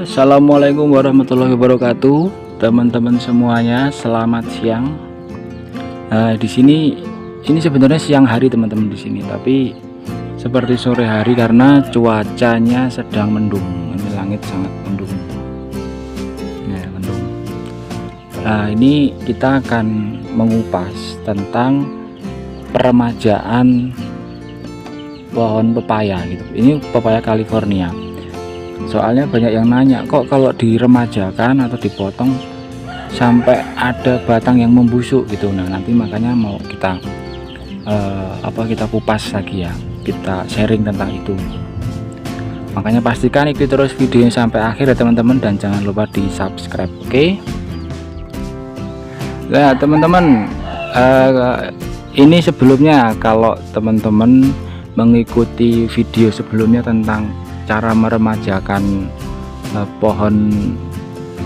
Assalamualaikum warahmatullahi wabarakatuh, teman-teman semuanya. Selamat siang. Di sini ini sebenarnya siang hari teman-teman di sini, tapi seperti sore hari karena cuacanya sedang mendung. Ini langit sangat mendung. Ya, mendung. Ini kita akan mengupas tentang peremajaan pohon pepaya gitu. Ini pepaya California. Soalnya banyak yang nanya, kok kalau diremajakan atau dipotong sampai ada batang yang membusuk gitu. Nah, nanti makanya mau kita kita kupas lagi ya, kita sharing tentang itu. Makanya pastikan ikuti terus videonya sampai akhir ya teman-teman, dan jangan lupa di subscribe. Oke? Nah teman-teman, ini sebelumnya kalau teman-teman mengikuti video sebelumnya tentang cara meremajakan pohon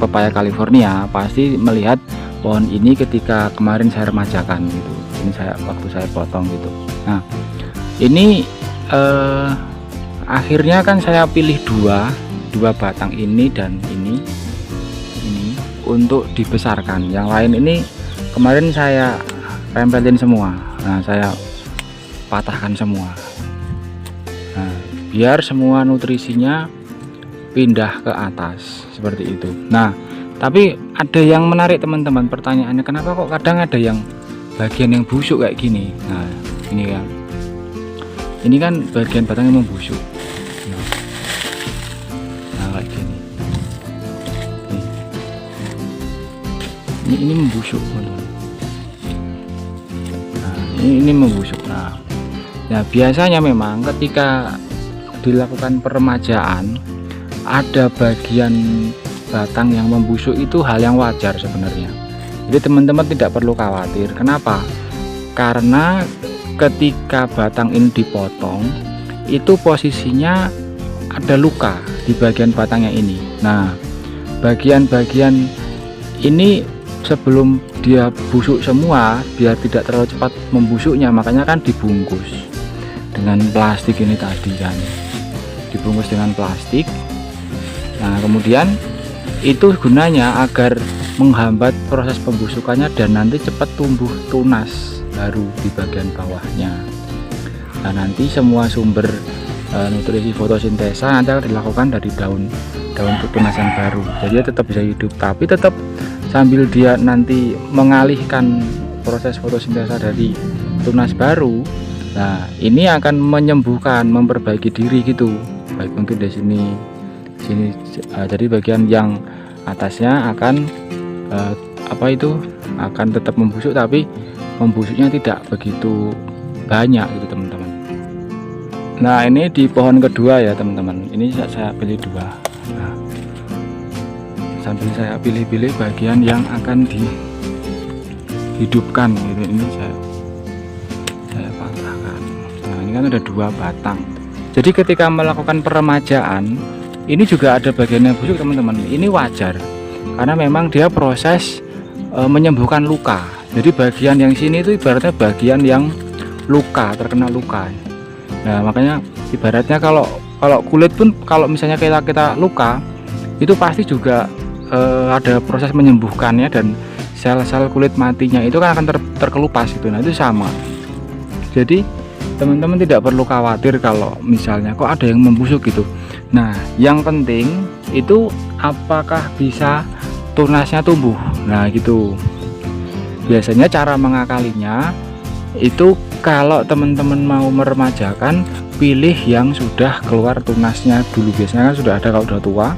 pepaya California, pasti melihat pohon ini ketika kemarin saya remajakan gitu. Ini waktu saya potong gitu. Nah, ini akhirnya kan saya pilih dua batang ini dan ini untuk dibesarkan. Yang lain ini kemarin saya tempelin semua. Nah, saya patahkan semua. Nah, biar semua nutrisinya pindah ke atas seperti itu. Nah, tapi ada yang menarik teman-teman, pertanyaannya kenapa kok kadang ada yang bagian yang busuk kayak gini. Nah, ini kan bagian batang yang membusuk. Nah kayak gini. Ini membusuk. Nah, ini membusuk. Nah, biasanya memang ketika dilakukan peremajaan ada bagian batang yang membusuk, itu hal yang wajar sebenarnya. Jadi teman-teman tidak perlu khawatir. Kenapa? Karena ketika batang ini dipotong, itu posisinya ada luka di bagian batangnya ini. Nah, bagian-bagian ini sebelum dia busuk semua, biar tidak terlalu cepat membusuknya, makanya kan dibungkus dengan plastik ini tadi kan. Dibungkus dengan plastik. Nah, kemudian itu gunanya agar menghambat proses pembusukannya dan nanti cepat tumbuh tunas baru di bagian bawahnya. Nah, nanti semua sumber nutrisi fotosintesa nanti akan dilakukan dari daun tunasan baru. Jadi dia tetap bisa hidup, tapi tetap sambil dia nanti mengalihkan proses fotosintesa dari tunas baru. Nah, ini akan menyembuhkan, memperbaiki diri gitu. Baik mungkin di sini jadi bagian yang atasnya akan akan tetap membusuk, tapi membusuknya tidak begitu banyak gitu teman-teman. Nah, ini di pohon kedua ya teman-teman, ini saya pilih dua. Nah, sambil saya pilih-pilih bagian yang akan dihidupkan gitu. Ini saya patahkan. Nah, ini kan ada dua batang. Jadi ketika melakukan peremajaan, ini juga ada bagian yang busuk teman-teman. Ini wajar karena memang dia proses menyembuhkan luka. Jadi bagian yang sini itu ibaratnya bagian yang luka, terkena luka. Nah, makanya ibaratnya kalau kulit pun kalau misalnya kita luka, itu pasti juga ada proses menyembuhkannya, dan sel-sel kulit matinya itu kan akan terkelupas gitu. Nah, itu sama. Jadi teman-teman tidak perlu khawatir kalau misalnya kok ada yang membusuk gitu. Nah, yang penting itu apakah bisa tunasnya tumbuh. Nah, gitu. Biasanya cara mengakalinya itu kalau teman-teman mau meremajakan, pilih yang sudah keluar tunasnya dulu. Biasanya kan sudah ada, kalau udah tua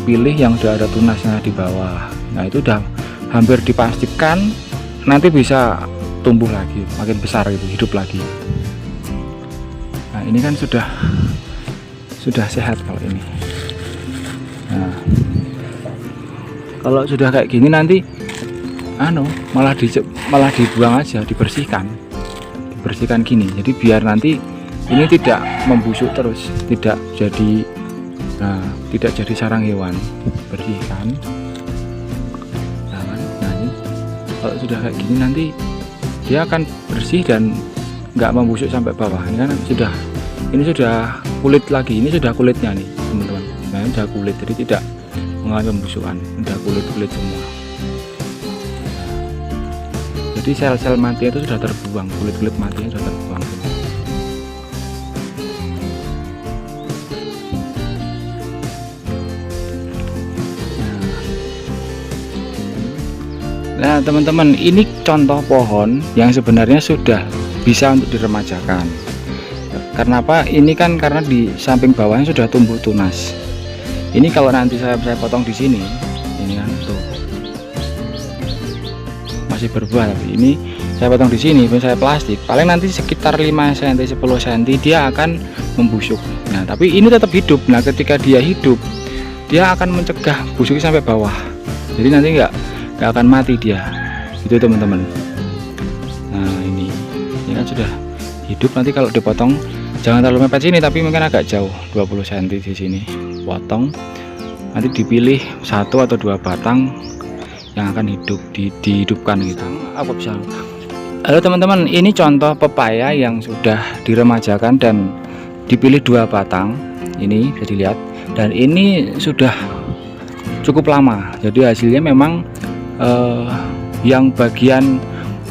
pilih yang sudah ada tunasnya di bawah. Nah, itu udah hampir dipastikan nanti bisa tumbuh lagi, makin besar gitu, hidup lagi. Nah, ini kan sudah sehat kalau ini. Nah, kalau sudah kayak gini nanti malah dibuang aja, dibersihkan gini. Jadi biar nanti ini tidak membusuk terus, tidak jadi sarang hewan. Bersihkan. Nah, ini kalau sudah kayak gini nanti dia akan bersih dan nggak membusuk sampai bawah. Ini kan sudah kulit lagi, ini sudah kulitnya nih teman-teman. Nah, Nah, ini udah kulit, jadi tidak mengalami pembusukan, udah kulit semua. Jadi sel-sel mati itu sudah terbuang, kulit-kulit matinya sudah terbuang semua. Nah teman-teman, ini contoh pohon yang sebenarnya sudah bisa untuk diremajakan. Karena apa? Ini kan karena di samping bawahnya sudah tumbuh tunas. Ini kalau nanti saya potong di sini, ini kan tuh masih berbuah, tapi ini saya potong di sini, saya plastik, paling nanti sekitar 5 cm 10 cm dia akan membusuk. Nah tapi ini tetap hidup. Nah ketika dia hidup, dia akan mencegah busuknya sampai bawah, jadi nanti nggak akan mati dia, itu teman-teman. Nah ini kan sudah hidup. Nanti kalau dipotong jangan terlalu mepet sini, tapi mungkin agak jauh 20 cm di sini, potong. Nanti dipilih 1 atau 2 batang yang akan hidup, dihidupkan gitu. Apa bisa? Halo teman-teman, ini contoh pepaya yang sudah diremajakan dan dipilih 2 batang. Ini bisa dilihat, dan ini sudah cukup lama. Jadi hasilnya memang yang bagian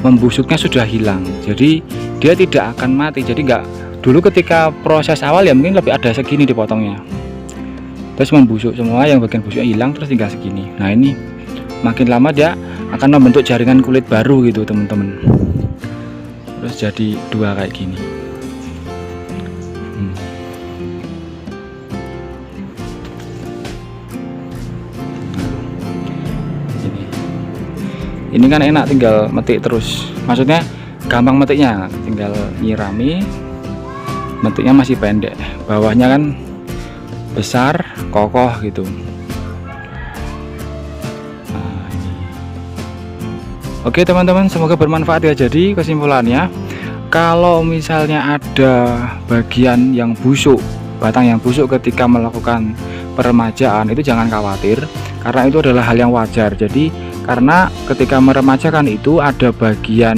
membusuknya sudah hilang, jadi dia tidak akan mati. Jadi nggak, dulu ketika proses awal ya mungkin lebih ada segini dipotongnya, terus membusuk semua, yang bagian busuknya hilang, terus tinggal segini. Nah ini makin lama dia akan membentuk jaringan kulit baru gitu teman-teman, terus jadi 2 kayak gini. Ini kan enak, tinggal metik terus, maksudnya gampang metiknya, tinggal nyirami, metiknya masih pendek, bawahnya kan besar kokoh gitu. Nah, oke teman-teman, semoga bermanfaat ya. Jadi kesimpulannya, kalau misalnya ada bagian yang busuk, batang yang busuk ketika melakukan peremajaan, itu jangan khawatir, karena itu adalah hal yang wajar. Jadi karena ketika meremajakan itu ada bagian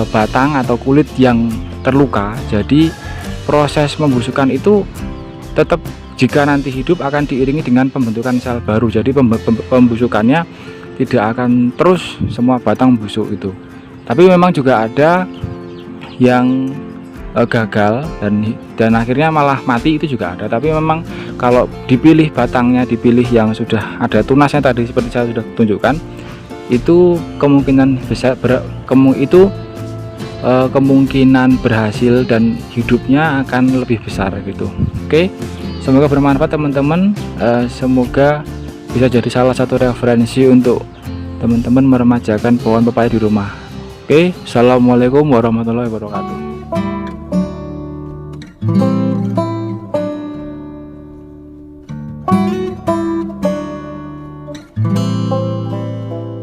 batang atau kulit yang terluka, jadi proses pembusukan itu tetap, jika nanti hidup akan diiringi dengan pembentukan sel baru. Jadi pembusukannya tidak akan terus semua batang busuk itu, tapi memang juga ada yang gagal dan akhirnya malah mati, itu juga ada. Tapi memang kalau dipilih batangnya, dipilih yang sudah ada tunasnya tadi seperti saya sudah tunjukkan, itu kemungkinan besar kemungkinan berhasil dan hidupnya akan lebih besar gitu. Oke, semoga bermanfaat teman-teman. Semoga bisa jadi salah satu referensi untuk teman-teman meremajakan pohon pepaya di rumah. Oke, assalamualaikum warahmatullahi wabarakatuh.